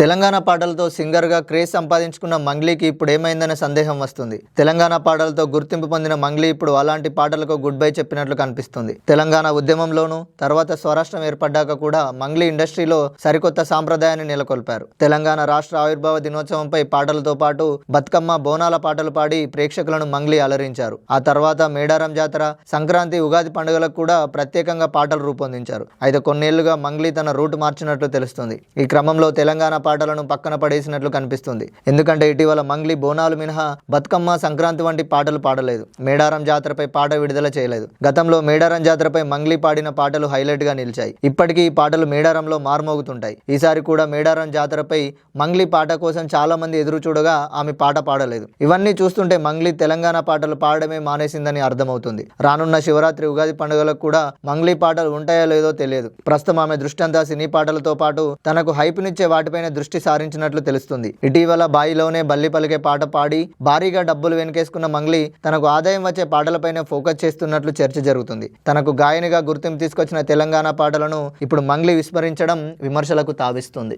తెలంగాణ పాటలతో సింగర్గా క్రేజ్ సంపాదించుకున్న మంగ్లీకి ఇప్పుడు ఏమైందనే సందేహం వస్తుంది. తెలంగాణ పాటలతో గుర్తింపు పొందిన మంగ్లీ ఇప్పుడు అలాంటి పాటలకు గుడ్ బై చెప్పినట్లు కనిపిస్తుంది. తెలంగాణ ఉద్యమంలోనూ తర్వాత స్వరాష్ట్రం ఏర్పడ్డాక కూడా మంగ్లీ ఇండస్ట్రీలో సరికొత్త సాంప్రదాయాన్ని నెలకొల్పారు. తెలంగాణ రాష్ట్ర ఆవిర్భావ దినోత్సవంపై పాటలతో పాటు బతుకమ్మ, బోనాల పాటలు పాడి ప్రేక్షకులను మంగ్లీ అలరించారు. ఆ తర్వాత మేడారం జాతర, సంక్రాంతి, ఉగాది పండుగలకు కూడా ప్రత్యేకంగా పాటలు రూపొందించారు. అయితే కొన్నేళ్లుగా మంగ్లీ తన రూట్ మార్చినట్లు తెలుస్తుంది. ఈ క్రమంలో తెలంగాణ పాటలను పక్కన పడేసినట్లు కనిపిస్తుంది. ఎందుకంటే ఇటీవల మంగ్లీ బోనాలు మినహా బతుకమ్మ, సంక్రాంతి వంటి పాటలు పాడలేదు. మేడారం జాతరపై పాట విడుదల చేయలేదు. గతంలో మేడారం జాతరపై మంగ్లీ పాడిన పాటలు హైలైట్ గా నిలిచాయి. ఇప్పటికీ ఈ పాటలు మేడారంలో మారుమోగుతుంటాయి. ఈసారి కూడా మేడారం జాతరపై మంగ్లీ పాట కోసం చాలా మంది ఎదురు చూడగా ఆమె పాట పాడలేదు. ఇవన్నీ చూస్తుంటే మంగ్లీ తెలంగాణ పాటలు పాడడమే మానేసిందని అర్థమవుతుంది. రానున్న శివరాత్రి, ఉగాది పండుగలకు కూడా మంగ్లీ పాటలు ఉంటాయో లేదో తెలియదు. ప్రస్తుతం ఆమె దృష్టి అంతా సినీ పాటలతో పాటు తనకు హైపునిచ్చే వాటిపైన దృష్టి సారించినట్లు తెలుస్తుంది. ఇటీవల బాయిలోనే బల్లి పలికే పాట పాడి భారీగా డబ్బులు వెనకేసుకున్న మంగ్లీ తనకు ఆదాయం వచ్చే పాటలపైనే ఫోకస్ చేస్తున్నట్లు చర్చ జరుగుతుంది. తనకు గాయనిగా గుర్తింపు తీసుకొచ్చిన తెలంగాణ పాటలను ఇప్పుడు మంగ్లీ విస్మరించడం విమర్శలకు తావిస్తుంది.